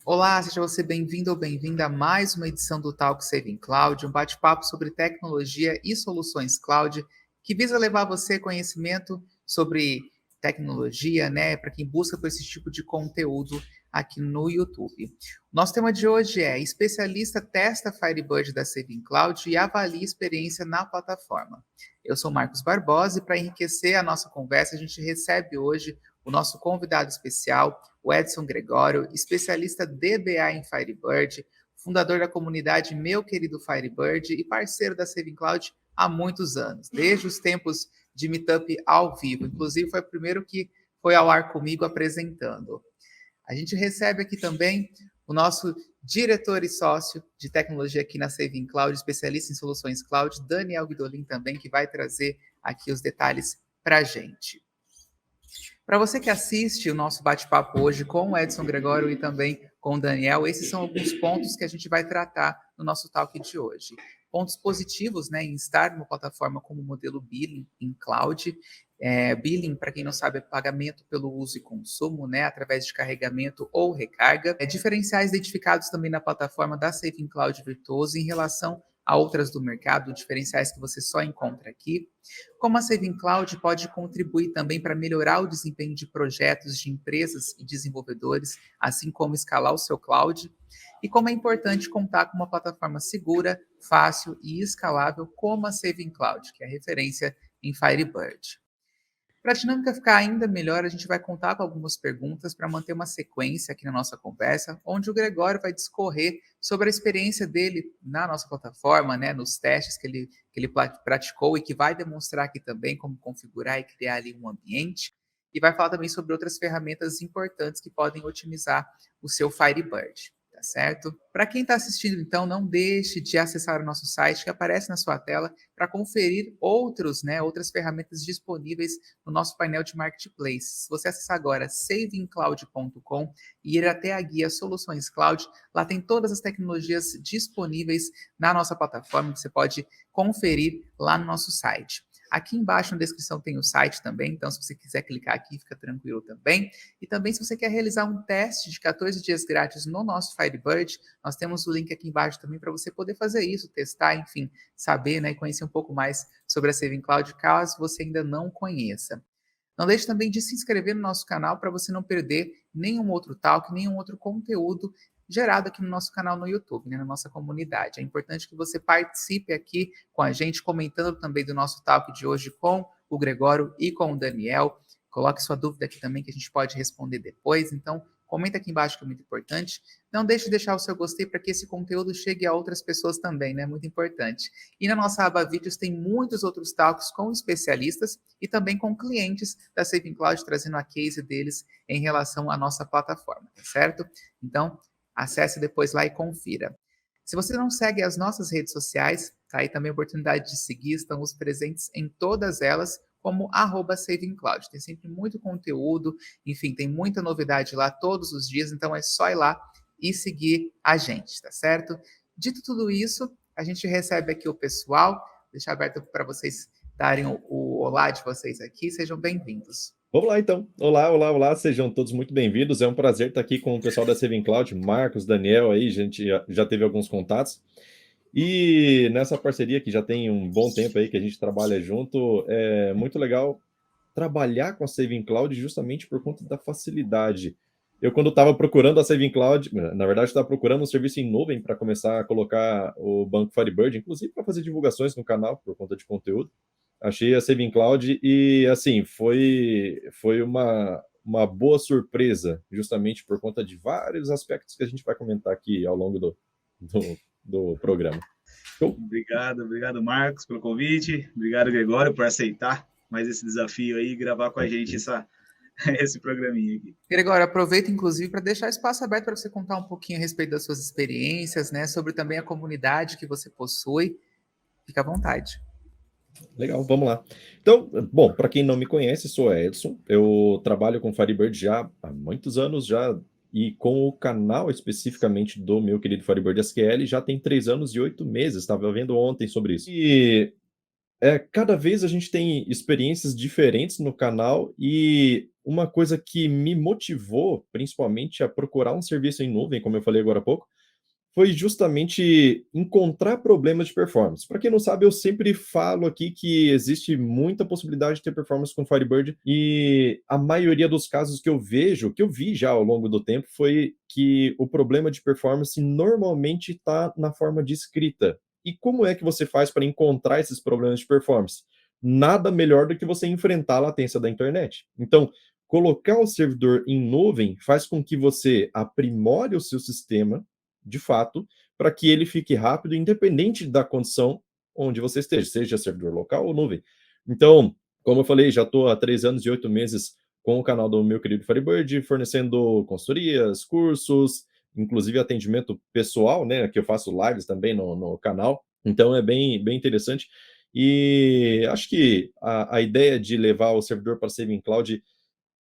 Olá, seja você bem-vindo ou bem-vinda a mais uma edição do Talk Saving Cloud, um bate-papo sobre tecnologia e soluções cloud que visa levar a você conhecimento sobre tecnologia, né, para quem busca por esse tipo de conteúdo aqui no YouTube. Nosso tema de hoje é: especialista testa Firebird da Saving Cloud e avalia a experiência na plataforma. Eu sou Marcos Barbosa e para enriquecer a nossa conversa, a gente recebe hoje o nosso convidado especial, o Edson Gregório, especialista DBA em Firebird, fundador da comunidade Meu Querido Firebird e parceiro da Saving Cloud há muitos anos, desde os tempos de Meetup ao vivo. Inclusive, foi o primeiro que foi ao ar comigo apresentando. A gente recebe aqui também o nosso diretor e sócio de tecnologia aqui na Saving Cloud, especialista em soluções cloud, Daniel Guidolin também, que vai trazer aqui os detalhes para a gente. Para você que assiste o nosso bate-papo hoje com o Edson Gregório e também com o Daniel, esses são alguns pontos que a gente vai tratar no nosso talk de hoje. Pontos positivos, né, em estar numa plataforma como o modelo Billing em cloud. Billing, para quem não sabe, é pagamento pelo uso e consumo, né, através de carregamento ou recarga. Diferenciais identificados também na plataforma da Saving Cloud Virtuoso em relação a outras do mercado, diferenciais que você só encontra aqui. Como a Saving Cloud pode contribuir também para melhorar o desempenho de projetos de empresas e desenvolvedores, assim como escalar o seu cloud, e como é importante contar com uma plataforma segura, fácil e escalável como a Saving Cloud, que é a referência em Firebird. Para a dinâmica ficar ainda melhor, a gente vai contar com algumas perguntas para manter uma sequência aqui na nossa conversa, onde o Gregório vai discorrer sobre a experiência dele na nossa plataforma, né, nos testes que ele praticou e que vai demonstrar aqui também como configurar e criar ali um ambiente. E vai falar também sobre outras ferramentas importantes que podem otimizar o seu Firebird. Tá certo? Para quem está assistindo, então, não deixe de acessar o nosso site que aparece na sua tela para conferir outras ferramentas disponíveis no nosso painel de marketplace. Se você acessar agora savingcloud.com e ir até a guia Soluções Cloud, lá tem todas as tecnologias disponíveis na nossa plataforma que você pode conferir lá no nosso site. Aqui embaixo na descrição tem o site também, então se você quiser clicar aqui, fica tranquilo também. E também se você quer realizar um teste de 14 dias grátis no nosso Firebird, nós temos o link aqui embaixo também para você poder fazer isso, testar, enfim, saber, né, e conhecer um pouco mais sobre a Saving Cloud, caso você ainda não conheça. Não deixe também de se inscrever no nosso canal para você não perder nenhum outro talk, nenhum outro conteúdo gerado aqui no nosso canal no YouTube, né, na nossa comunidade. É importante que você participe aqui com a gente, comentando também do nosso talk de hoje com o Gregório e com o Daniel. Coloque sua dúvida aqui também que a gente pode responder depois. Então, comenta aqui embaixo que é muito importante. Não deixe de deixar o seu gostei para que esse conteúdo chegue a outras pessoas também, né? Muito importante. E na nossa aba Vídeos tem muitos outros talks com especialistas e também com clientes da Saving Cloud, trazendo a case deles em relação à nossa plataforma, tá certo? Então, acesse depois lá e confira. Se você não segue as nossas redes sociais, tá aí também a oportunidade de seguir, estamos presentes em todas elas, como @savingcloud. Tem sempre muito conteúdo, enfim, tem muita novidade lá todos os dias, então é só ir lá e seguir a gente, tá certo? Dito tudo isso, a gente recebe aqui o pessoal, deixar aberto para vocês darem o olá de vocês aqui, sejam bem-vindos. Vamos lá então. Olá, olá, olá, sejam todos muito bem-vindos. É um prazer estar aqui com o pessoal da Saving Cloud, Marcos, Daniel aí, a gente já teve alguns contatos. E nessa parceria que já tem um bom tempo aí que a gente trabalha junto, é muito legal trabalhar com a Saving Cloud justamente por conta da facilidade. Eu, quando estava procurando a Saving Cloud, na verdade, estava procurando um serviço em nuvem para começar a colocar o Banco Firebird, inclusive para fazer divulgações no canal por conta de conteúdo. Achei a Saving Cloud e, assim, foi uma boa surpresa, justamente por conta de vários aspectos que a gente vai comentar aqui ao longo do programa. Obrigado, Marcos, pelo convite. Obrigado, Gregório, por aceitar mais esse desafio aí e gravar com a gente esse programinha aqui. Gregório, aproveita inclusive para deixar espaço aberto para você contar um pouquinho a respeito das suas experiências, né, sobre também a comunidade que você possui. Fica à vontade. Legal, vamos lá. Então, bom, para quem não me conhece, sou Edson. Eu trabalho com Firebird já há muitos anos já e com o canal especificamente do meu querido Firebird SQL já tem 3 anos e 8 meses. Estava vendo ontem sobre isso. E cada vez a gente tem experiências diferentes no canal e uma coisa que me motivou, principalmente, a procurar um serviço em nuvem, como eu falei agora há pouco, foi justamente encontrar problemas de performance. Para quem não sabe, eu sempre falo aqui que existe muita possibilidade de ter performance com Firebird, e a maioria dos casos que eu vejo, que eu vi já ao longo do tempo, foi que o problema de performance normalmente está na forma de escrita. E como é que você faz para encontrar esses problemas de performance? Nada melhor do que você enfrentar a latência da internet. Então, colocar o servidor em nuvem faz com que você aprimore o seu sistema, de fato, para que ele fique rápido, independente da condição onde você esteja, seja servidor local ou nuvem. Então, como eu falei, já estou há 3 anos e 8 meses com o canal do meu querido Firebird, fornecendo consultorias, cursos, inclusive atendimento pessoal, né, que eu faço lives também no canal. Então, é bem interessante. E acho que a ideia de levar o servidor para Saving Cloud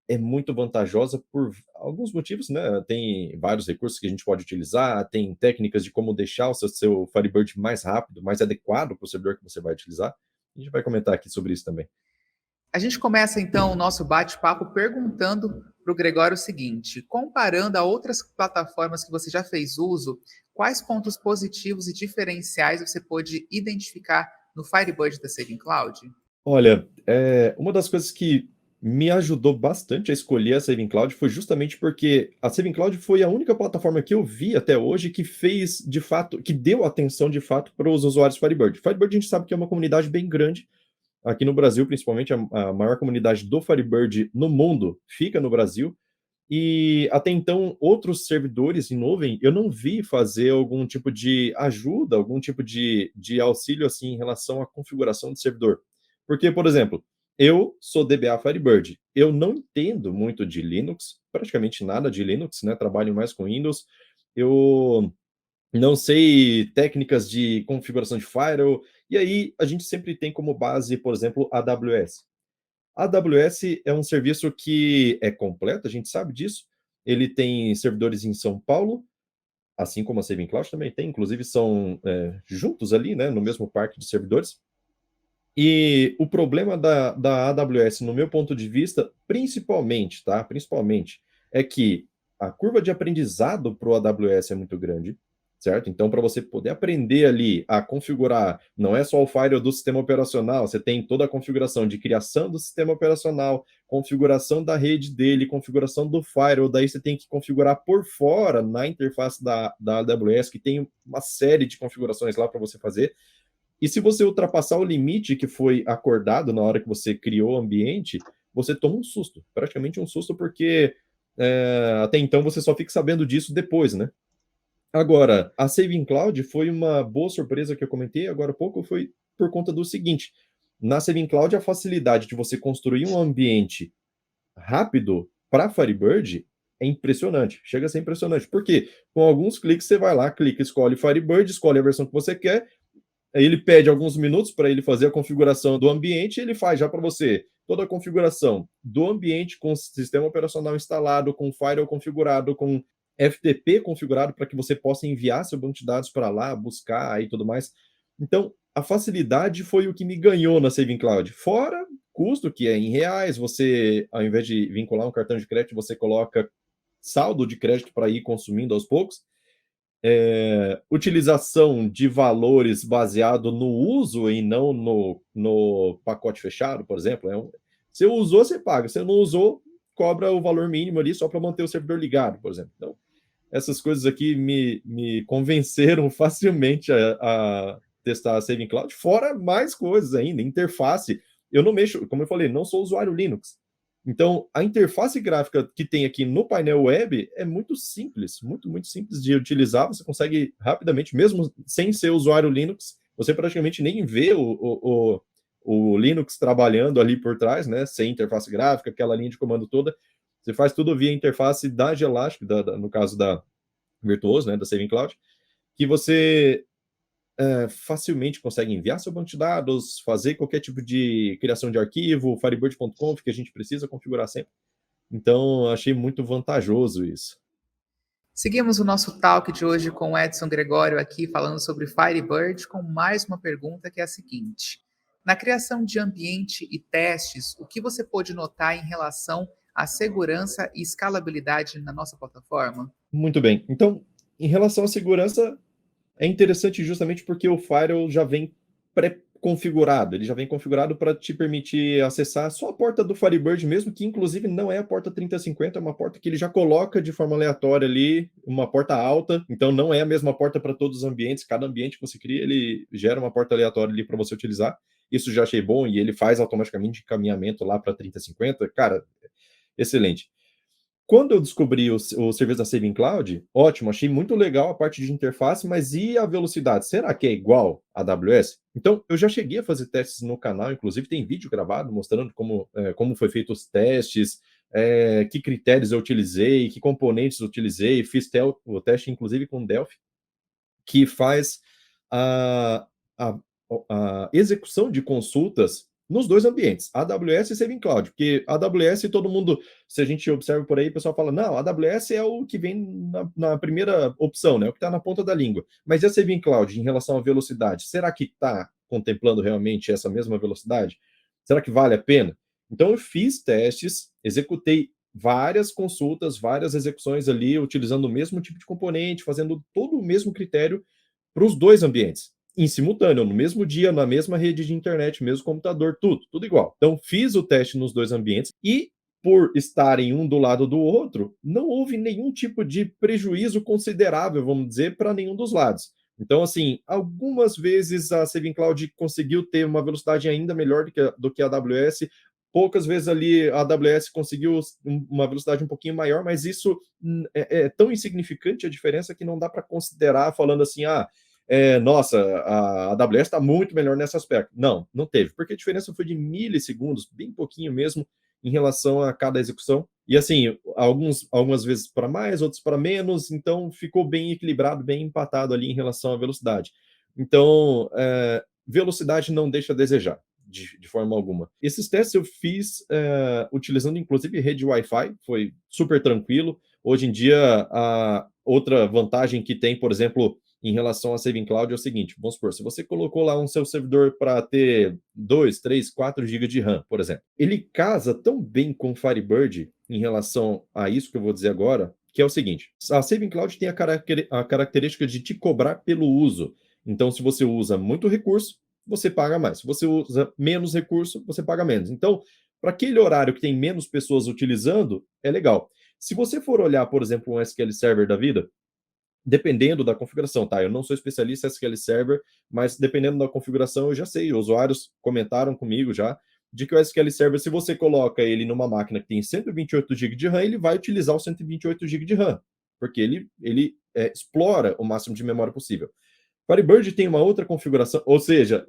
é muito vantajosa por alguns motivos, né? Tem vários recursos que a gente pode utilizar, tem técnicas de como deixar o seu Firebird mais rápido, mais adequado para o servidor que você vai utilizar. A gente vai comentar aqui sobre isso também. A gente começa então o nosso bate-papo perguntando para o Gregório o seguinte: comparando a outras plataformas que você já fez uso, quais pontos positivos e diferenciais você pôde identificar no Firebird da Saving Cloud? Olha, uma das coisas que me ajudou bastante a escolher a Saving Cloud foi justamente porque a Saving Cloud foi a única plataforma que eu vi até hoje que fez, de fato, que deu atenção, de fato, para os usuários Firebird. Firebird a gente sabe que é uma comunidade bem grande. Aqui no Brasil, principalmente, a maior comunidade do Firebird no mundo fica no Brasil. E até então, outros servidores em nuvem, eu não vi fazer algum tipo de ajuda, algum tipo de auxílio assim em relação à configuração do servidor. Porque, por exemplo, eu sou DBA Firebird, eu não entendo muito de Linux, praticamente nada de Linux, né? Trabalho mais com Windows. Eu não sei técnicas de configuração de firewall, e aí a gente sempre tem como base, por exemplo, a AWS. A AWS é um serviço que é completo, a gente sabe disso. Ele tem servidores em São Paulo, assim como a Saving Cloud também tem, inclusive são juntos ali, né, no mesmo parque de servidores. E o problema da AWS, no meu ponto de vista, principalmente, tá? Principalmente, é que a curva de aprendizado para o AWS é muito grande, certo? Então, para você poder aprender ali a configurar, não é só o firewall do sistema operacional, você tem toda a configuração de criação do sistema operacional, configuração da rede dele, configuração do firewall, daí você tem que configurar por fora, na interface da AWS, que tem uma série de configurações lá para você fazer. E se você ultrapassar o limite que foi acordado na hora que você criou o ambiente, você toma um susto, praticamente um susto, porque até então você só fica sabendo disso depois, né? Agora, a Saving Cloud foi uma boa surpresa que eu comentei agora há pouco, foi por conta do seguinte: na Saving Cloud, a facilidade de você construir um ambiente rápido para Firebird é impressionante, chega a ser impressionante, porque com alguns cliques você vai lá, clica, escolhe Firebird, escolhe a versão que você quer. Aí ele pede alguns minutos para ele fazer a configuração do ambiente, e ele faz já para você toda a configuração do ambiente com o sistema operacional instalado, com o firewall configurado, com FTP configurado para que você possa enviar seu banco de dados para lá, buscar e tudo mais. Então, a facilidade foi o que me ganhou na Saving Cloud. Fora custo, que é em reais, você, ao invés de vincular um cartão de crédito, você coloca saldo de crédito para ir consumindo aos poucos. Utilização de valores baseado no uso e não no pacote fechado, por exemplo. Se usou, você paga. Se não usou, cobra o valor mínimo ali só para manter o servidor ligado, por exemplo. Então, essas coisas aqui me convenceram facilmente a testar a Saving Cloud, fora mais coisas ainda, interface. Eu não mexo, como eu falei, não sou usuário Linux. Então, a interface gráfica que tem aqui no painel web é muito simples, muito simples de utilizar. Você consegue rapidamente, mesmo sem ser usuário Linux, você praticamente nem vê o Linux trabalhando ali por trás, né? Sem interface gráfica, aquela linha de comando toda. Você faz tudo via interface da Gelastic, no caso da Virtuoso, né? Da Saving Cloud, que você facilmente consegue enviar seu banco de dados, fazer qualquer tipo de criação de arquivo, firebird.conf, que a gente precisa configurar sempre. Então, achei muito vantajoso isso. Seguimos o nosso talk de hoje com o Edson Gregório aqui falando sobre Firebird com mais uma pergunta que é a seguinte: na criação de ambiente e testes, o que você pôde notar em relação a segurança e escalabilidade na nossa plataforma? Muito bem. Então, em relação à segurança, é interessante justamente porque o firewall já vem pré-configurado, ele já vem configurado para te permitir acessar só a porta do Firebird mesmo, que inclusive não é a porta 3050, é uma porta que ele já coloca de forma aleatória ali, uma porta alta, então não é a mesma porta para todos os ambientes, cada ambiente que você cria, ele gera uma porta aleatória ali para você utilizar. Isso já achei bom e ele faz automaticamente encaminhamento lá para 3050, cara, excelente. Quando eu descobri o serviço da Saving Cloud, ótimo, achei muito legal a parte de interface, mas e a velocidade? Será que é igual à AWS? Então, eu já cheguei a fazer testes no canal, inclusive tem vídeo gravado mostrando como foi feito os testes, que critérios eu utilizei, que componentes eu utilizei, fiz o teste inclusive com Delphi, que faz a, a, a execução de consultas nos dois ambientes, AWS e Saving Cloud, porque AWS todo mundo, se a gente observa por aí, o pessoal fala, não, AWS é o que vem na primeira opção, né, o que está na ponta da língua, mas e a Saving Cloud em relação à velocidade? Será que está contemplando realmente essa mesma velocidade? Será que vale a pena? Então eu fiz testes, executei várias consultas, várias execuções ali, utilizando o mesmo tipo de componente, fazendo todo o mesmo critério para os dois ambientes, em simultâneo, no mesmo dia, na mesma rede de internet, mesmo computador, tudo igual. Então, fiz o teste nos dois ambientes e, por estarem um do lado do outro, não houve nenhum tipo de prejuízo considerável, vamos dizer, para nenhum dos lados. Então, assim, algumas vezes a Saving Cloud conseguiu ter uma velocidade ainda melhor do que a AWS, poucas vezes ali a AWS conseguiu uma velocidade um pouquinho maior, mas isso é tão insignificante a diferença que não dá para considerar falando assim, nossa, a AWS está muito melhor nesse aspecto. Não, não teve, porque a diferença foi de milissegundos, bem pouquinho mesmo, em relação a cada execução. E assim, algumas vezes para mais, outros para menos, então ficou bem equilibrado, bem empatado ali em relação à velocidade. Então, velocidade não deixa a desejar. De forma alguma. Esses testes eu fiz utilizando inclusive rede Wi-Fi, foi super tranquilo. Hoje em dia, a outra vantagem que tem, por exemplo, em relação a Saving Cloud é o seguinte, vamos supor, se você colocou lá um seu servidor para ter 2, 3, 4 GB de RAM, por exemplo, ele casa tão bem com o Firebird em relação a isso que eu vou dizer agora, que é o seguinte, a Saving Cloud tem a característica de te cobrar pelo uso. Então, se você usa muito recurso, você paga mais. Se você usa menos recurso, você paga menos. Então, para aquele horário que tem menos pessoas utilizando, é legal. Se você for olhar, por exemplo, um SQL Server da vida, dependendo da configuração, tá? Eu não sou especialista em SQL Server, mas dependendo da configuração, eu já sei. Usuários comentaram comigo já de que o SQL Server, se você coloca ele numa máquina que tem 128 GB de RAM, ele vai utilizar os 128 GB de RAM, porque ele explora o máximo de memória possível. Firebird tem uma outra configuração, ou seja,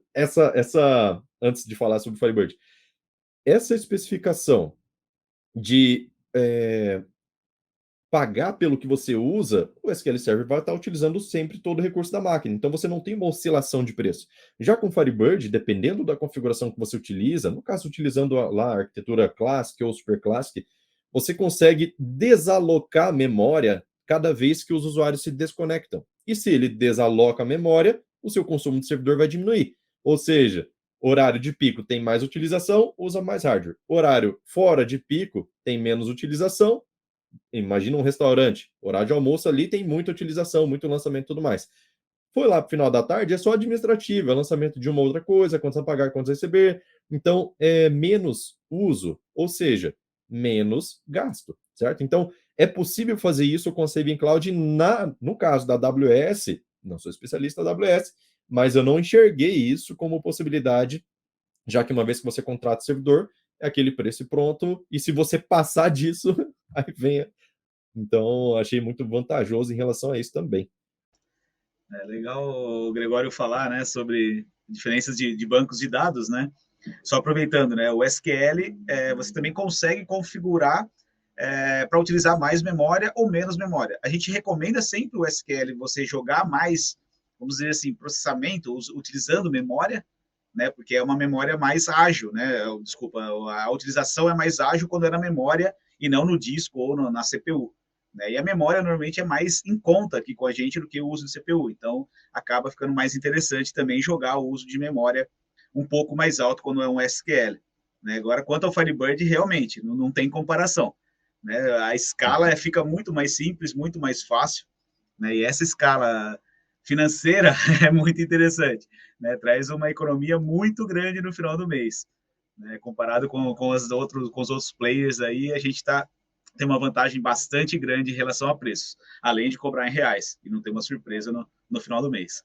antes de falar sobre Firebird, essa especificação de pagar pelo que você usa, o SQL Server vai estar utilizando sempre todo o recurso da máquina. Então você não tem uma oscilação de preço. Já com Firebird, dependendo da configuração que você utiliza, no caso utilizando lá a arquitetura Classic ou Super Classic, você consegue desalocar a memória cada vez que os usuários se desconectam. E se ele desaloca a memória, o seu consumo de servidor vai diminuir. Ou seja, horário de pico tem mais utilização, usa mais hardware. Horário fora de pico tem menos utilização. Imagina um restaurante, horário de almoço ali tem muita utilização, muito lançamento e tudo mais. Foi lá para o final da tarde, é só administrativo, é lançamento de uma outra coisa, quantos a pagar, quantos a receber. Então, é menos uso, ou seja, menos gasto, certo? Então, é possível fazer isso com a Saving Cloud no caso da AWS, não sou especialista da AWS, mas eu não enxerguei isso como possibilidade, já que uma vez que você contrata o servidor, é aquele preço pronto, e se você passar disso, aí vem. Então, achei muito vantajoso em relação a isso também. É legal o Gregório falar, né, sobre diferenças de bancos de dados, né? Só aproveitando, né, o SQL, você também consegue configurar para utilizar mais memória ou menos memória. A gente recomenda sempre o SQL você jogar mais, vamos dizer assim, processamento utilizando memória, né? Porque é uma memória mais ágil, né? Desculpa, a utilização é mais ágil quando é na memória e não no disco ou na CPU. Né? E a memória normalmente é mais em conta aqui com a gente do que o uso de CPU. Então, acaba ficando mais interessante também jogar o uso de memória um pouco mais alto quando é um SQL. né? Agora, quanto ao Firebird, realmente, não tem comparação, né? A escala fica muito mais simples, muito mais fácil, né? E essa escala financeira é muito interessante, né? Traz uma economia muito grande no final do mês, né? Comparado com os outros players aí, a gente tem uma vantagem bastante grande em relação a preços, além de cobrar em reais e não ter uma surpresa no final do mês.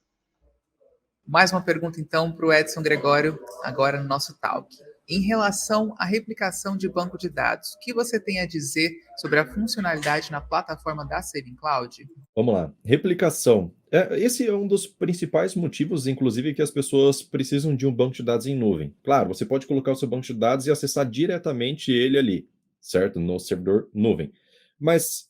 Mais uma pergunta, então, para o Edson Gregório, agora no nosso talk. Em relação à replicação de banco de dados, o que você tem a dizer sobre a funcionalidade na plataforma da Saving Cloud? Vamos lá. Replicação. Esse é um dos principais motivos, inclusive, que as pessoas precisam de um banco de dados em nuvem. Claro, você pode colocar o seu banco de dados e acessar diretamente ele ali, certo? No servidor nuvem. Mas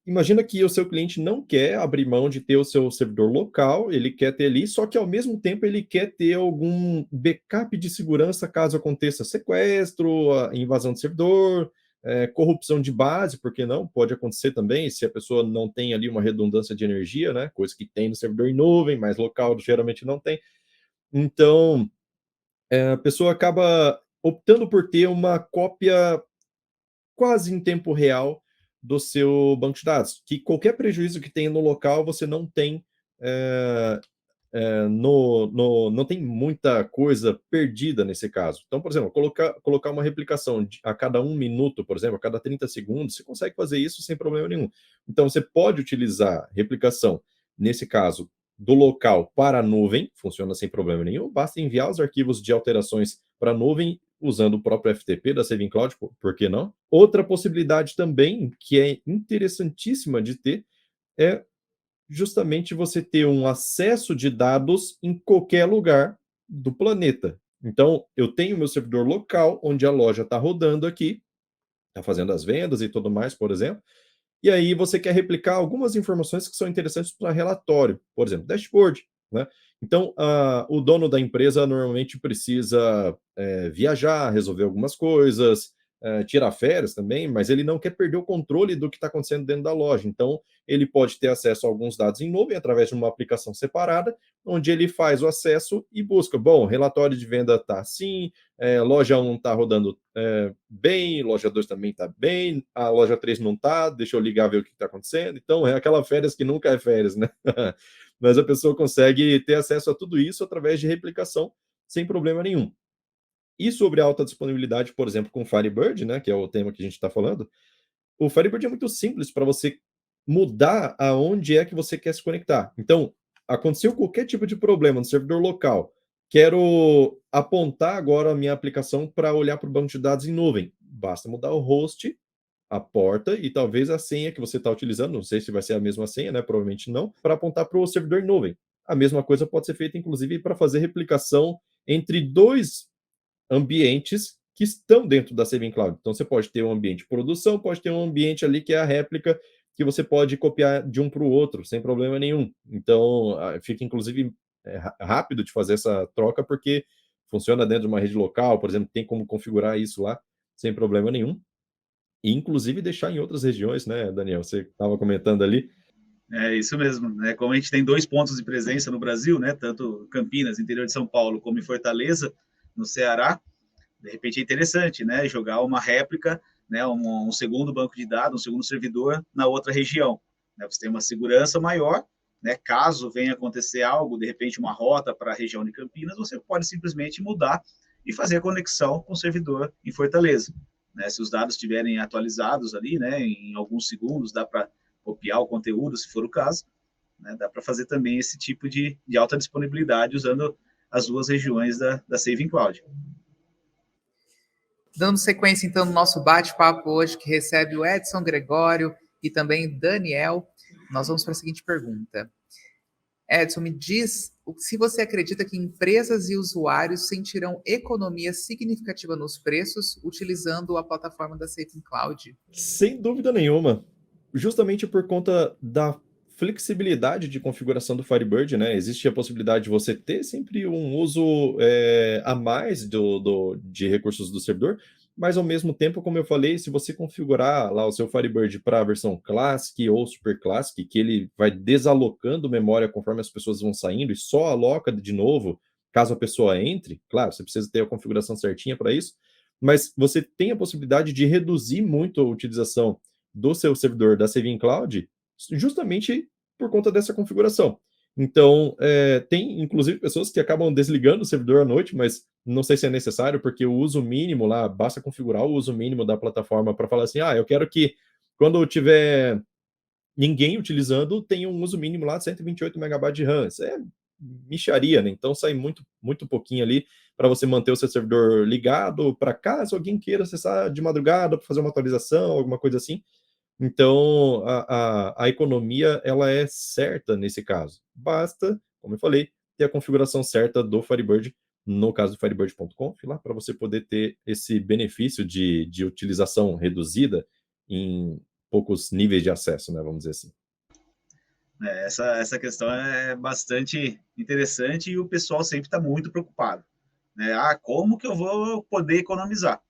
imagina que o seu cliente não quer abrir mão de ter o seu servidor local, ele quer ter ali, só que ao mesmo tempo ele quer ter algum backup de segurança caso aconteça sequestro, invasão de servidor, corrupção de base, porque não? Pode acontecer também, se a pessoa não tem ali uma redundância de energia, né? Coisa que tem no servidor em nuvem, mas local geralmente não tem. Então, a pessoa acaba optando por ter uma cópia quase em tempo real do seu banco de dados, que qualquer prejuízo que tenha no local, você não tem não tem muita coisa perdida nesse caso. Então, por exemplo, colocar uma replicação a cada 1 minuto, por exemplo, a cada 30 segundos, você consegue fazer isso sem problema nenhum. Então, você pode utilizar replicação, nesse caso, do local para a nuvem, funciona sem problema nenhum, basta enviar os arquivos de alterações para a nuvem usando o próprio FTP da Saving Cloud, por que não? Outra possibilidade também, que é interessantíssima de ter, é justamente você ter um acesso de dados em qualquer lugar do planeta. Então, eu tenho meu servidor local, onde a loja está rodando aqui, está fazendo as vendas e tudo mais, por exemplo, e aí você quer replicar algumas informações que são interessantes para relatório, por exemplo, dashboard, né? Então, o dono da empresa normalmente precisa viajar, resolver algumas coisas, tirar férias também, mas ele não quer perder o controle do que está acontecendo dentro da loja. Então, ele pode ter acesso a alguns dados em nuvem através de uma aplicação separada, onde ele faz o acesso e busca. Bom, relatório de venda está assim, loja 1 está rodando bem, loja 2 também está bem, a loja 3 não está, deixa eu ligar ver o que está acontecendo. Então, é aquela férias que nunca é férias, né? Mas a pessoa consegue ter acesso a tudo isso através de replicação sem problema nenhum. E sobre a alta disponibilidade, por exemplo, com o Firebird, né, que é o tema que a gente está falando, o Firebird é muito simples para você mudar aonde é que você quer se conectar. Então, aconteceu qualquer tipo de problema no servidor local, quero apontar agora a minha aplicação para olhar para o banco de dados em nuvem. Basta mudar o host, a porta e talvez a senha que você está utilizando, não sei se vai ser a mesma senha, né? Provavelmente não, para apontar para o servidor em nuvem. A mesma coisa pode ser feita, inclusive, para fazer replicação entre dois ambientes que estão dentro da Saving Cloud. Então, você pode ter um ambiente de produção, pode ter um ambiente ali que é a réplica, que você pode copiar de um para o outro, sem problema nenhum. Então, fica, inclusive, rápido de fazer essa troca, porque funciona dentro de uma rede local, por exemplo, tem como configurar isso lá, sem problema nenhum. E, inclusive, deixar em outras regiões, né, Daniel? Você estava comentando ali. É isso mesmo, né? Como a gente tem 2 pontos de presença no Brasil, né? Tanto Campinas, interior de São Paulo, como em Fortaleza, no Ceará, de repente é interessante, né? Jogar uma réplica, né? Um segundo banco de dados, um segundo servidor na outra região. Né? Você tem uma segurança maior, né? Caso venha acontecer algo, de repente uma rota para a região de Campinas, você pode simplesmente mudar e fazer a conexão com o servidor em Fortaleza. Né? Se os dados estiverem atualizados ali, né? Em alguns segundos, dá para copiar o conteúdo, se for o caso. Né? Dá para fazer também esse tipo de alta disponibilidade usando as duas regiões da Saving Cloud. Dando sequência, então, no nosso bate-papo hoje, que recebe o Edson Gregório e também Daniel, nós vamos para a seguinte pergunta. Edson, me diz se você acredita que empresas e usuários sentirão economia significativa nos preços utilizando a plataforma da Saving Cloud? Sem dúvida nenhuma. Justamente por conta da flexibilidade de configuração do Firebird, né? Existe a possibilidade de você ter sempre um uso a mais de recursos do servidor, mas ao mesmo tempo, como eu falei, se você configurar lá o seu Firebird para a versão Classic ou Super Classic, que ele vai desalocando memória conforme as pessoas vão saindo e só aloca de novo caso a pessoa entre, claro, você precisa ter a configuração certinha para isso, mas você tem a possibilidade de reduzir muito a utilização do seu servidor da Saving Cloud justamente por conta dessa configuração. Então, tem inclusive pessoas que acabam desligando o servidor à noite, mas não sei se é necessário, porque o uso mínimo lá, basta configurar o uso mínimo da plataforma para falar assim, eu quero que quando tiver ninguém utilizando, tenha um uso mínimo lá de 128 MB de RAM. Isso é mixaria, né? Então sai muito, muito pouquinho ali para você manter o seu servidor ligado, para caso alguém queira acessar de madrugada para fazer uma atualização, alguma coisa assim. Então, a economia, ela é certa nesse caso. Basta, como eu falei, ter a configuração certa do Firebird, no caso do Firebird.conf, lá para você poder ter esse benefício de utilização reduzida em poucos níveis de acesso, né? Vamos dizer assim. Essa questão é bastante interessante e o pessoal sempre está muito preocupado, né? Como que eu vou poder economizar?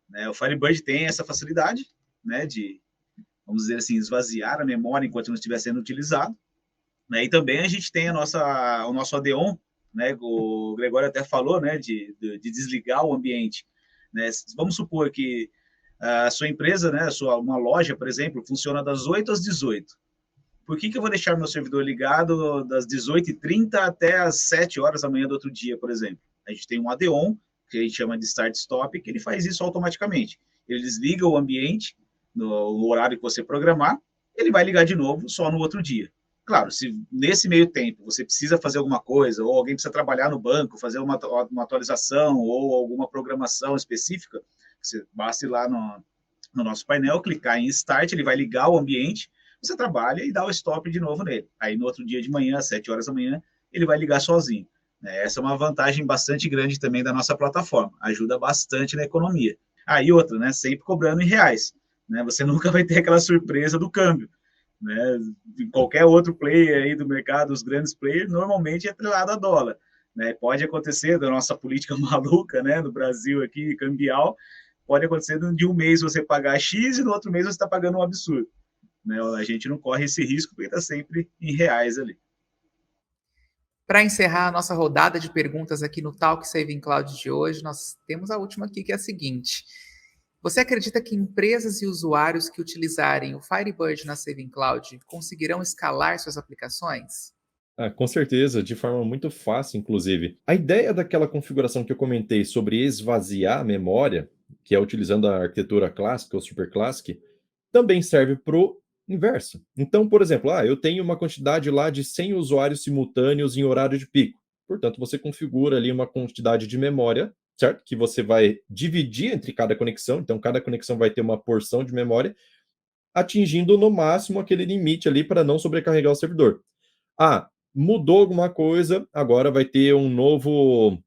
Né? O Firebird tem essa facilidade, né, de, vamos dizer assim, esvaziar a memória enquanto não estiver sendo utilizado, né? E também a gente tem o nosso ADON, né? O Gregório até falou, né, de desligar o ambiente, né? Vamos supor que a sua empresa, né, uma loja, por exemplo, funciona das 8 às 18. Por que eu vou deixar meu servidor ligado das 18h30 até as 7 horas da manhã do outro dia, por exemplo? A gente tem um ADON, que a gente chama de Start Stop, que ele faz isso automaticamente. Ele desliga o ambiente no horário que você programar, ele vai ligar de novo só no outro dia. Claro, se nesse meio tempo você precisa fazer alguma coisa, ou alguém precisa trabalhar no banco, fazer uma atualização ou alguma programação específica, você basta ir lá no nosso painel, clicar em Start, ele vai ligar o ambiente, você trabalha e dá o stop de novo nele. Aí no outro dia de manhã, às 7 horas da manhã, ele vai ligar sozinho. Essa é uma vantagem bastante grande também da nossa plataforma. Ajuda bastante na economia. E outra, né? Sempre cobrando em reais. Né? Você nunca vai ter aquela surpresa do câmbio. Né? Em qualquer outro player aí do mercado, os grandes players, normalmente é atrelado a dólar. Né? Pode acontecer da nossa política maluca, né, no Brasil aqui, cambial, pode acontecer de um mês você pagar X e no outro mês você está pagando um absurdo. Né? A gente não corre esse risco porque está sempre em reais ali. Para encerrar a nossa rodada de perguntas aqui no Talk Saving Cloud de hoje, nós temos a última aqui, que é a seguinte. Você acredita que empresas e usuários que utilizarem o Firebird na Saving Cloud conseguirão escalar suas aplicações? Com certeza, de forma muito fácil, inclusive. A ideia daquela configuração que eu comentei sobre esvaziar a memória, que é utilizando a arquitetura clássica ou super classic, também serve para o inverso. Então, por exemplo, eu tenho uma quantidade lá de 100 usuários simultâneos em horário de pico. Portanto, você configura ali uma quantidade de memória, certo? Que você vai dividir entre cada conexão. Então, cada conexão vai ter uma porção de memória, atingindo no máximo aquele limite ali para não sobrecarregar o servidor. Mudou alguma coisa, agora vai ter um novo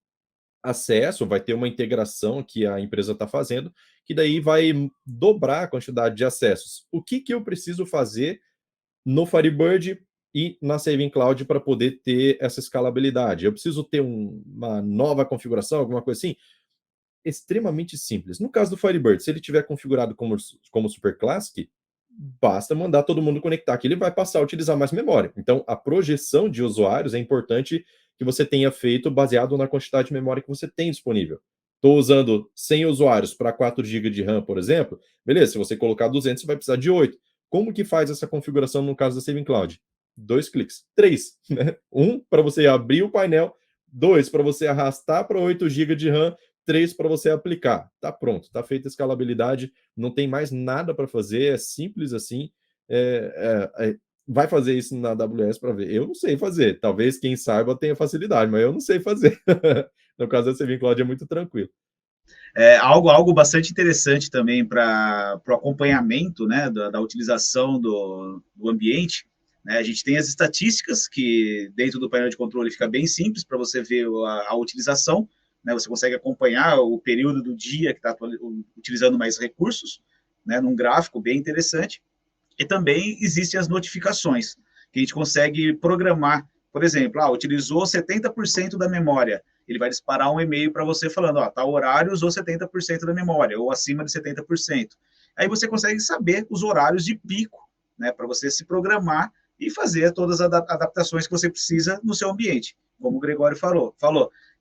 acesso, vai ter uma integração que a empresa está fazendo, que daí vai dobrar a quantidade de acessos. O que eu preciso fazer no Firebird e na Saving Cloud para poder ter essa escalabilidade? Eu preciso ter uma nova configuração, alguma coisa assim? Extremamente simples. No caso do Firebird, se ele tiver configurado como Super Classic, basta mandar todo mundo conectar que ele vai passar a utilizar mais memória. Então, a projeção de usuários é importante que você tenha feito baseado na quantidade de memória que você tem disponível. Estou usando 100 usuários para 4 GB de RAM, por exemplo. Beleza, se você colocar 200, você vai precisar de 8. Como que faz essa configuração no caso da Saving Cloud? 2 cliques. 3. Né? 1 para você abrir o painel. 2 para você arrastar para 8 GB de RAM. 3 para você aplicar. Tá pronto, tá feita a escalabilidade, não tem mais nada para fazer, é simples assim. Vai fazer isso na AWS para ver. Eu não sei fazer. Talvez quem saiba tenha facilidade, mas eu não sei fazer. No caso da Saving Cloud é muito tranquilo. Algo bastante interessante também para o acompanhamento, né, da utilização do ambiente. Né? A gente tem as estatísticas que dentro do painel de controle fica bem simples para você ver a utilização. Né? Você consegue acompanhar o período do dia que está utilizando mais recursos, né, num gráfico bem interessante. E também existem as notificações, que a gente consegue programar. Por exemplo, utilizou 70% da memória, ele vai disparar um e-mail para você falando, tal horário usou 70% da memória, ou acima de 70%. Aí você consegue saber os horários de pico, né, para você se programar e fazer todas as adaptações que você precisa no seu ambiente. Como o Gregório falou,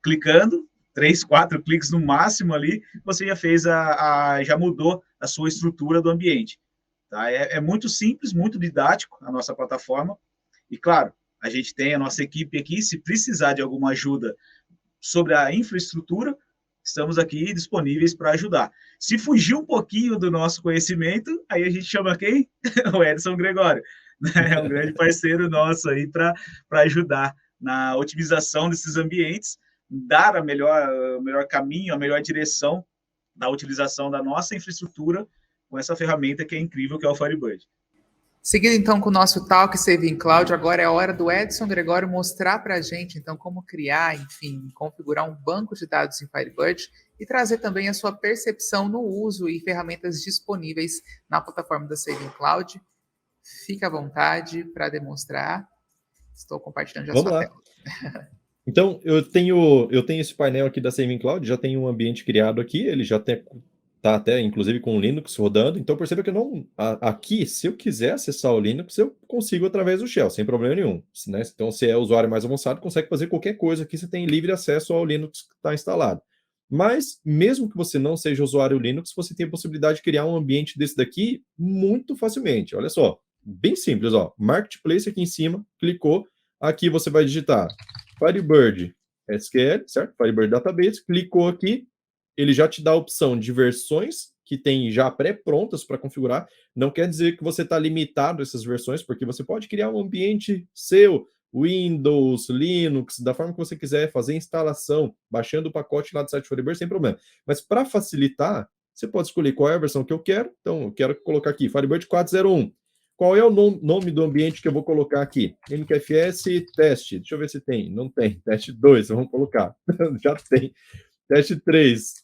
clicando, 3, 4 cliques no máximo ali, você já fez já mudou a sua estrutura do ambiente. Tá? É muito simples, muito didático a nossa plataforma. E, claro, a gente tem a nossa equipe aqui, se precisar de alguma ajuda sobre a infraestrutura, estamos aqui disponíveis para ajudar. Se fugir um pouquinho do nosso conhecimento, aí a gente chama quem? O Edson Gregório. É um grande parceiro nosso aí para ajudar na otimização desses ambientes, dar o melhor caminho, a melhor direção da utilização da nossa infraestrutura com essa ferramenta que é incrível, que é o Firebird. Seguindo então com o nosso Talk Saving Cloud, agora é a hora do Edson Gregório mostrar para a gente então como criar, enfim, configurar um banco de dados em Firebird e trazer também a sua percepção no uso e ferramentas disponíveis na plataforma da Saving Cloud. Fique à vontade para demonstrar. Estou compartilhando já a sua tela. Então, eu tenho esse painel aqui da Saving Cloud, já tenho um ambiente criado aqui, ele já está até, inclusive, com o Linux rodando. Então, perceba que aqui, se eu quiser acessar o Linux, eu consigo através do Shell, sem problema nenhum. Né? Então, se é usuário mais avançado, consegue fazer qualquer coisa aqui, você tem livre acesso ao Linux que está instalado. Mas, mesmo que você não seja usuário Linux, você tem a possibilidade de criar um ambiente desse daqui muito facilmente. Olha só, bem simples, ó. Marketplace aqui em cima, clicou, aqui você vai digitar Firebird SQL, certo? Firebird Database, clicou aqui, ele já te dá a opção de versões que tem já pré-prontas para configurar. Não quer dizer que você está limitado a essas versões, porque você pode criar um ambiente seu, Windows, Linux, da forma que você quiser, fazer instalação, baixando o pacote lá do site Firebird, sem problema. Mas para facilitar, você pode escolher qual é a versão que eu quero. Então, eu quero colocar aqui, Firebird 4.0.1. Qual é o nome do ambiente que eu vou colocar aqui? MQFS teste. Deixa eu ver se tem. Não tem. Teste 2, vamos colocar. Já tem. Teste 3.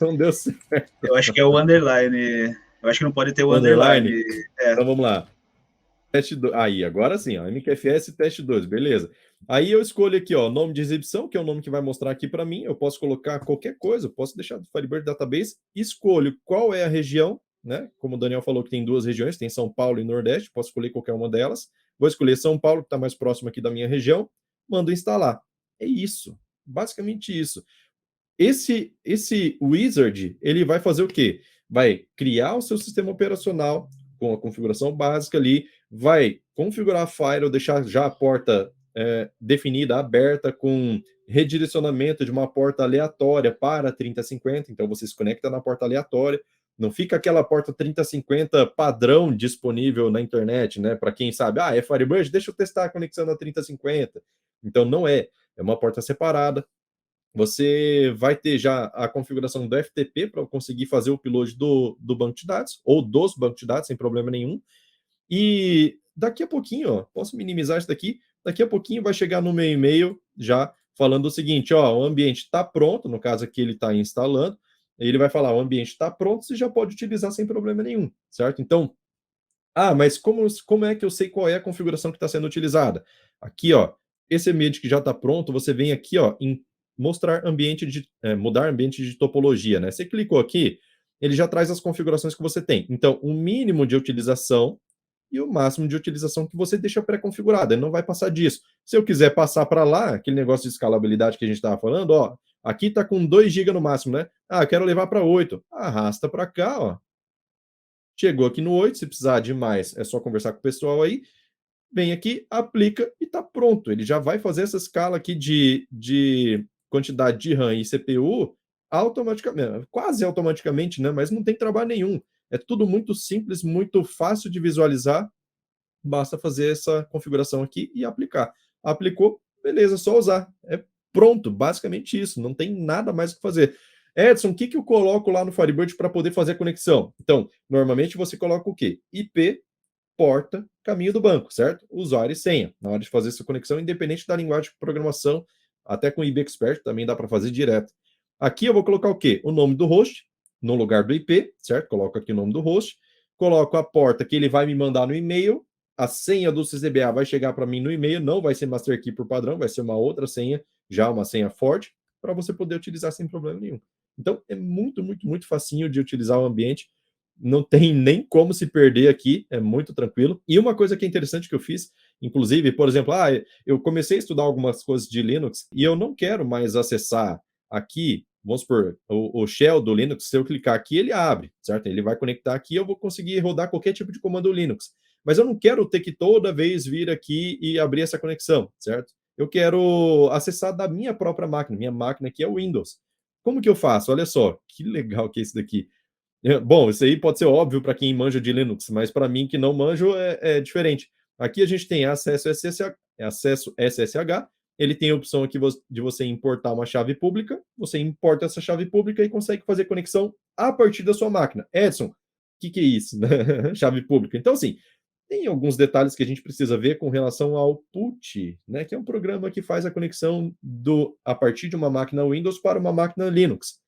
Não deu certo. Eu acho que é o underline. Eu acho que não pode ter o underline. Então vamos lá. Teste 2. Aí, agora sim, ó. MQFS teste 2, beleza. Aí eu escolho aqui, ó, nome de exibição, que é o nome que vai mostrar aqui para mim. Eu posso colocar qualquer coisa, eu posso deixar do Firebird Database. Escolho qual é a região, né? Como o Daniel falou que tem 2 regiões, tem São Paulo e Nordeste, posso escolher qualquer uma delas. Vou escolher São Paulo, que está mais próximo aqui da minha região, mando instalar. É isso, basicamente isso. Esse wizard, ele vai fazer o quê? Vai criar o seu sistema operacional com a configuração básica ali, vai configurar a Firewall, deixar já a porta definida, aberta, com redirecionamento de uma porta aleatória para 3050, então você se conecta na porta aleatória, não fica aquela porta 3050 padrão disponível na internet, né? Para quem sabe, é Firebird, deixa eu testar a conexão na 3050. Então não é uma porta separada. Você vai ter já a configuração do FTP para conseguir fazer o upload do banco de dados, ou dos bancos de dados, sem problema nenhum. E daqui a pouquinho, ó, posso minimizar isso daqui, daqui a pouquinho vai chegar no meu e-mail já falando o seguinte, ó, o ambiente está pronto, no caso aqui ele está instalando, ele vai falar, o ambiente está pronto, você já pode utilizar sem problema nenhum, certo? Então, mas como é que eu sei qual é a configuração que está sendo utilizada? Aqui, ó, esse ambiente que já está pronto, você vem aqui, ó, em mostrar ambiente mudar ambiente de topologia, né? Você clicou aqui, ele já traz as configurações que você tem. Então, o mínimo de utilização e o máximo de utilização que você deixa pré-configurado, ele não vai passar disso. Se eu quiser passar para lá, aquele negócio de escalabilidade que a gente estava falando, ó, aqui está com 2 GB no máximo, né? Eu quero levar para 8. Arrasta para cá, ó. Chegou aqui no 8, se precisar de mais, é só conversar com o pessoal aí. Vem aqui, aplica e está pronto. Ele já vai fazer essa escala aqui de quantidade de RAM e CPU automaticamente, quase automaticamente, né? Mas não tem trabalho nenhum. É tudo muito simples, muito fácil de visualizar. Basta fazer essa configuração aqui e aplicar. Aplicou, beleza, só usar. É pronto, basicamente isso. Não tem nada mais o que fazer. Edson, o que eu coloco lá no Firebird para poder fazer a conexão? Então, normalmente você coloca o quê? IP, porta, caminho do banco, certo? Usuário e senha, na hora de fazer essa conexão, independente da linguagem de programação, até com o IB Expert também dá para fazer direto. Aqui eu vou colocar o quê? O nome do host, no lugar do IP, certo? Coloco aqui o nome do host, coloco a porta que ele vai me mandar no e-mail, a senha do CCBA vai chegar para mim no e-mail, não vai ser master key por padrão, vai ser uma outra senha, já uma senha forte, para você poder utilizar sem problema nenhum. Então, é muito, muito, muito facinho de utilizar o ambiente, não tem nem como se perder aqui, é muito tranquilo. E uma coisa que é interessante que eu fiz, inclusive, por exemplo, eu comecei a estudar algumas coisas de Linux e eu não quero mais acessar aqui, vamos supor, o shell do Linux, se eu clicar aqui, ele abre, certo? Ele vai conectar aqui, eu vou conseguir rodar qualquer tipo de comando Linux. Mas eu não quero ter que toda vez vir aqui e abrir essa conexão, certo? Eu quero acessar da minha própria máquina. Minha máquina aqui é o Windows. Como que eu faço? Olha só, que legal que é isso daqui. Bom, isso aí pode ser óbvio para quem manja de Linux, mas para mim que não manjo é diferente. Aqui a gente tem acesso SSH, ele tem a opção aqui de você importar uma chave pública, você importa essa chave pública e consegue fazer conexão a partir da sua máquina. Edson, o que é isso? Chave pública. Então, assim, tem alguns detalhes que a gente precisa ver com relação ao PuTTY, né, que é um programa que faz a conexão a partir de uma máquina Windows para uma máquina Linux.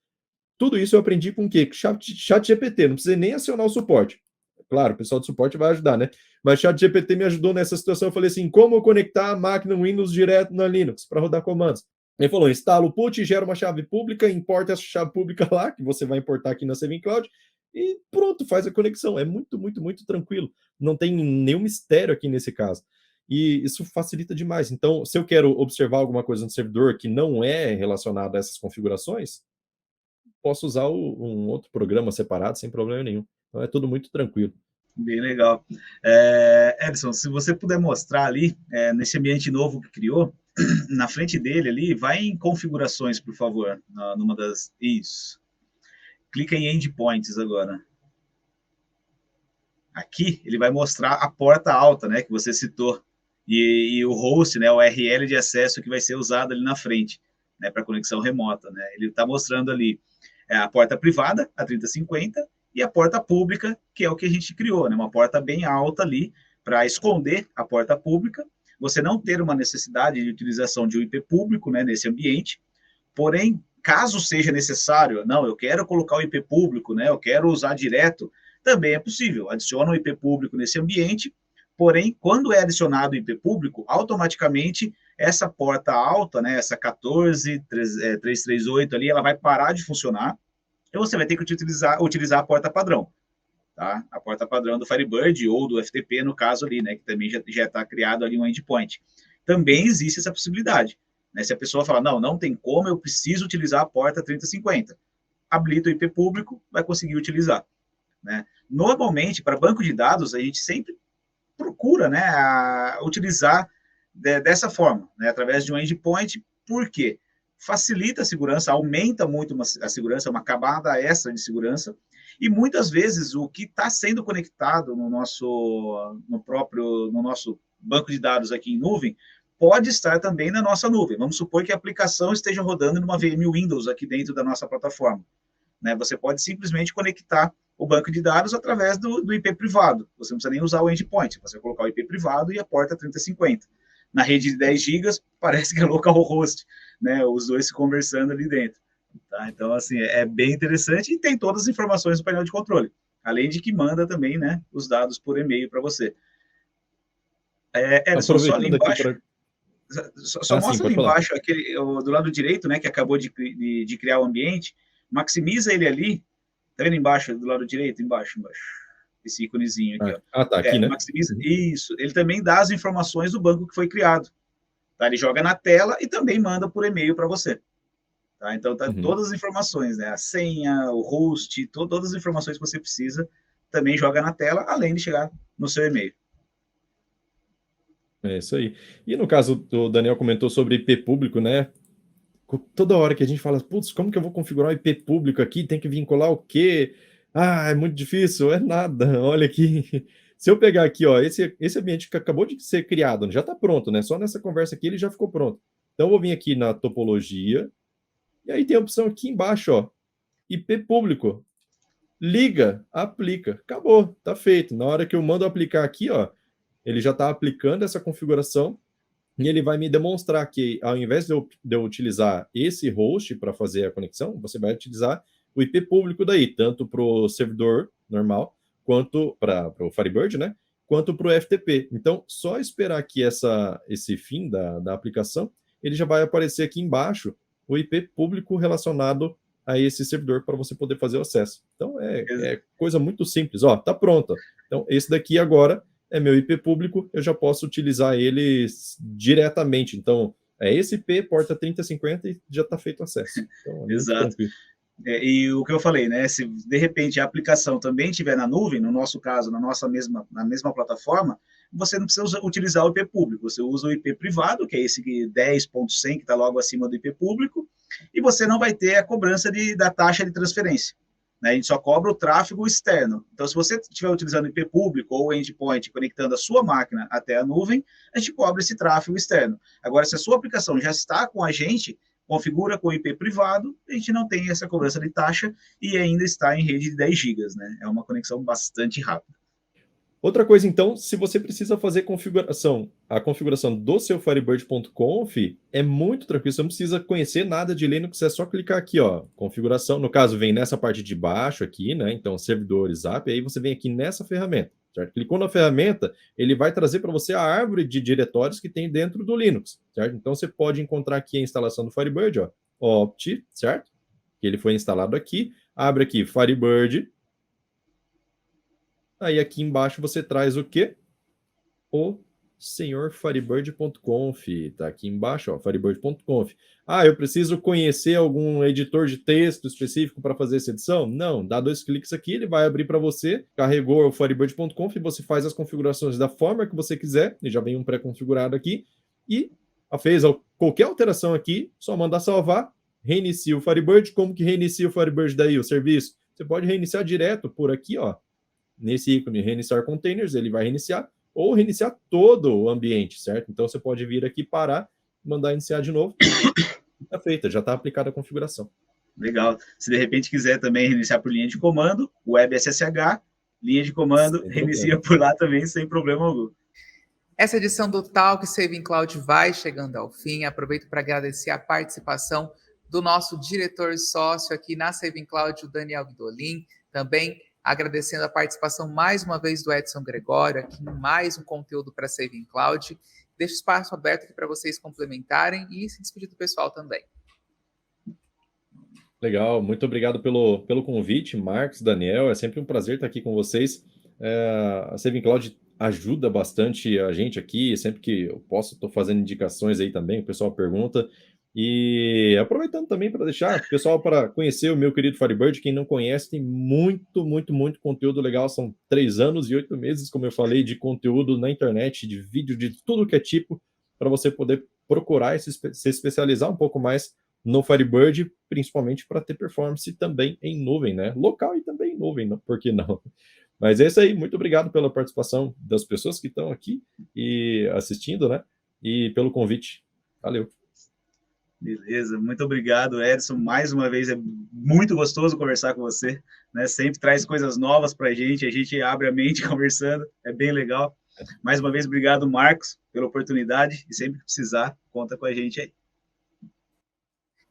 Tudo isso eu aprendi com o quê? ChatGPT, não precisei nem acionar o suporte. Claro, o pessoal do suporte vai ajudar, né? Mas ChatGPT me ajudou nessa situação. Eu falei assim, como conectar a máquina Windows direto na Linux para rodar comandos? Ele falou, instala o PuTTY, gera uma chave pública, importa essa chave pública lá, que você vai importar aqui na Saving Cloud, e pronto, faz a conexão. É muito, muito, muito tranquilo. Não tem nenhum mistério aqui nesse caso. E isso facilita demais. Então, se eu quero observar alguma coisa no servidor que não é relacionada a essas configurações, posso usar um outro programa separado sem problema nenhum. Então, é tudo muito tranquilo. Bem legal. Edson, se você puder mostrar ali, nesse ambiente novo que criou, na frente dele ali, vai em configurações, por favor, numa das... Isso. Clica em endpoints agora. Aqui, ele vai mostrar a porta alta, né, que você citou, e o host, né, o URL de acesso que vai ser usado ali na frente, né, para conexão remota, né. Ele está mostrando ali a porta privada, a 3050, e a porta pública, que é o que a gente criou, né, uma porta bem alta ali, para esconder a porta pública, você não ter uma necessidade de utilização de um IP público, né, nesse ambiente, porém, caso seja necessário, não, eu quero colocar o IP público, né, eu quero usar direto, também é possível, adiciona um IP público nesse ambiente, porém, quando é adicionado o IP público, automaticamente essa porta alta, né, essa 14338 ali, ela vai parar de funcionar, e você vai ter que utilizar a porta padrão, tá? A porta padrão do Firebird ou do FTP, no caso ali, né, que também já está criado ali um endpoint. Também existe essa possibilidade, né? Se a pessoa falar, não tem como, eu preciso utilizar a porta 3050, habilita o IP público, vai conseguir utilizar, né? Normalmente, para banco de dados, a gente sempre procura, né, utilizar dessa forma, né, através de um endpoint. Por quê? Facilita a segurança, aumenta muito a segurança, uma camada extra de segurança, e muitas vezes o que está sendo conectado no nosso banco de dados aqui em nuvem, pode estar também na nossa nuvem. Vamos supor que a aplicação esteja rodando numa VM Windows aqui dentro da nossa plataforma, né? Você pode simplesmente conectar o banco de dados através do IP privado. Você não precisa nem usar o endpoint, você vai colocar o IP privado e a porta 3050. Na rede de 10 GB, parece que é localhost, né? Os dois se conversando ali dentro. Tá? Então, assim, é bem interessante e tem todas as informações do painel de controle. Além de que manda também, né, os dados por e-mail para você. Edson, só ali embaixo... Só mostra ali embaixo, do lado direito, né, que acabou de criar o ambiente, maximiza ele ali. Tá vendo embaixo, do lado direito? Embaixo. Esse íconezinho aqui, ó. Tá aqui, né? Maximiza. Isso. Ele também dá as informações do banco que foi criado. Tá? Ele joga na tela e também manda por e-mail para você. Tá? Então, todas as informações, né? A senha, o host, todas as informações que você precisa, também joga na tela, além de chegar no seu e-mail. É isso aí. E no caso, o Daniel comentou sobre IP público, né? Toda hora que a gente fala, putz, como que eu vou configurar o IP público aqui? Tem que vincular o quê? É muito difícil. É nada. Olha aqui. Se eu pegar aqui, ó, esse ambiente que acabou de ser criado, já está pronto, né? Só nessa conversa aqui ele já ficou pronto. Então eu vou vir aqui na topologia, e aí tem a opção aqui embaixo, ó, IP público. Liga, aplica. Acabou, tá feito. Na hora que eu mando aplicar aqui, ó, ele já está aplicando essa configuração, e ele vai me demonstrar que, ao invés de eu utilizar esse host para fazer a conexão, você vai utilizar o IP público daí, tanto para o servidor normal, quanto para o Firebird, né? Quanto para o FTP. Então, só esperar aqui esse fim da aplicação, ele já vai aparecer aqui embaixo o IP público relacionado a esse servidor para você poder fazer o acesso. Então, é coisa muito simples. Ó, tá pronto. Então, esse daqui agora é meu IP público, eu já posso utilizar ele diretamente. Então, É esse IP, porta 3050 e já está feito o acesso. Então, é Exato. tranquilo. E o que eu falei, né? Se de repente a aplicação também estiver na nuvem, no nosso caso, na mesma plataforma, você não precisa utilizar o IP público, você usa o IP privado, que é esse 10.100, que está logo acima do IP público, e você não vai ter a cobrança da taxa de transferência. Né? A gente só cobra o tráfego externo. Então, se você estiver utilizando IP público ou endpoint conectando a sua máquina até a nuvem, a gente cobra esse tráfego externo. Agora, se a sua aplicação já está com a gente, configura com IP privado, a gente não tem essa cobrança de taxa e ainda está em rede de 10 GB, né? É uma conexão bastante rápida. Outra coisa, então, se você precisa fazer a configuração do seu Firebird.conf, é muito tranquilo, você não precisa conhecer nada de Linux, é só clicar aqui, ó, configuração, no caso, vem nessa parte de baixo aqui, né, então, servidores, app, aí você vem aqui nessa ferramenta, certo? Clicou na ferramenta, ele vai trazer para você a árvore de diretórios que tem dentro do Linux, certo? Então, você pode encontrar aqui a instalação do Firebird, ó, opt, certo? Que ele foi instalado aqui, abre aqui Firebird. Aí aqui embaixo você traz o quê? O senhor Firebird.conf. Tá aqui embaixo, ó, Firebird.conf. Ah, eu preciso conhecer algum editor de texto específico para fazer essa edição? Não, dá 2 cliques aqui, ele vai abrir para você, carregou o Firebird.conf, você faz as configurações da forma que você quiser, e já vem um pré-configurado aqui, e fez qualquer alteração aqui, só mandar salvar, reinicia o Firebird. Como que reinicia o Firebird daí, o serviço? Você pode reiniciar direto por aqui, ó, nesse ícone reiniciar containers, ele vai reiniciar, ou reiniciar todo o ambiente, certo? Então você pode vir aqui parar, mandar iniciar de novo, está feita, já está aplicada a configuração. Legal. Se de repente quiser também reiniciar por linha de comando, web SSH, linha de comando, reinicia por lá também, sem problema algum. Essa edição do Talk Saving Cloud vai chegando ao fim. Aproveito para agradecer a participação do nosso diretor sócio aqui na Saving Cloud, o Daniel Guidolin, também agradecendo a participação mais uma vez do Edson Gregório, aqui em mais um conteúdo para Saving Cloud. Deixo espaço aberto aqui para vocês complementarem e se despedir do pessoal também. Legal, muito obrigado pelo convite, Marcos, Daniel, é sempre um prazer estar aqui com vocês. A Saving Cloud ajuda bastante a gente aqui, sempre que eu posso, estou fazendo indicações aí também, o pessoal pergunta. E aproveitando também para deixar o pessoal para conhecer o meu querido Firebird, quem não conhece, tem muito, muito, muito conteúdo legal, são 3 anos e 8 meses, como eu falei, de conteúdo na internet, de vídeo, de tudo que é tipo, para você poder procurar e se especializar um pouco mais no Firebird, principalmente para ter performance também em nuvem, né? Local e também em nuvem, não, por que não? Mas é isso aí, muito obrigado pela participação das pessoas que estão aqui e assistindo, né? E pelo convite. Valeu. Beleza, muito obrigado, Edson. Mais uma vez, é muito gostoso conversar com você, né? Sempre traz coisas novas para a gente abre a mente conversando, é bem legal. Mais uma vez, obrigado, Marcos, pela oportunidade, e sempre que precisar, conta com a gente aí.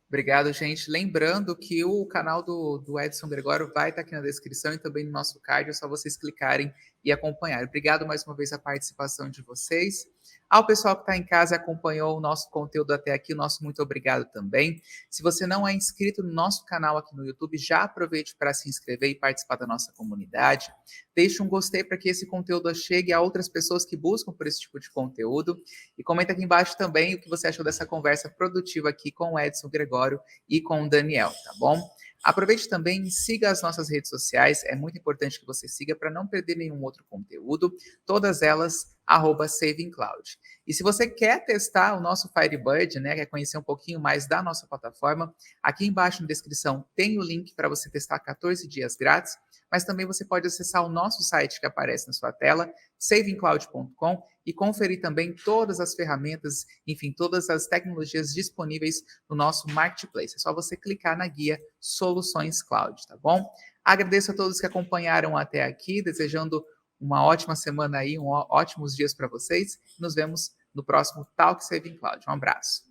Obrigado, gente. Lembrando que o canal do Edson Gregório vai estar aqui na descrição e também no nosso card, é só vocês clicarem e acompanharem. Obrigado mais uma vez a participação de vocês. Ao pessoal que está em casa e acompanhou o nosso conteúdo até aqui, o nosso muito obrigado também. Se você não é inscrito no nosso canal aqui no YouTube, já aproveite para se inscrever e participar da nossa comunidade. Deixe um gostei para que esse conteúdo chegue a outras pessoas que buscam por esse tipo de conteúdo. E comenta aqui embaixo também o que você achou dessa conversa produtiva aqui com o Edson Gregório e com o Daniel, tá bom? Aproveite também e siga as nossas redes sociais, é muito importante que você siga para não perder nenhum outro conteúdo, todas elas @savingcloud. E se você quer testar o nosso Firebird, né, quer conhecer um pouquinho mais da nossa plataforma, aqui embaixo na descrição tem o link para você testar 14 dias grátis, mas também você pode acessar o nosso site que aparece na sua tela, savingcloud.com, e conferir também todas as ferramentas, enfim, todas as tecnologias disponíveis no nosso marketplace. É só você clicar na guia Soluções Cloud, tá bom? Agradeço a todos que acompanharam até aqui, desejando uma ótima semana aí, ótimos dias para vocês. Nos vemos no próximo Talk Saving Cloud. Um abraço.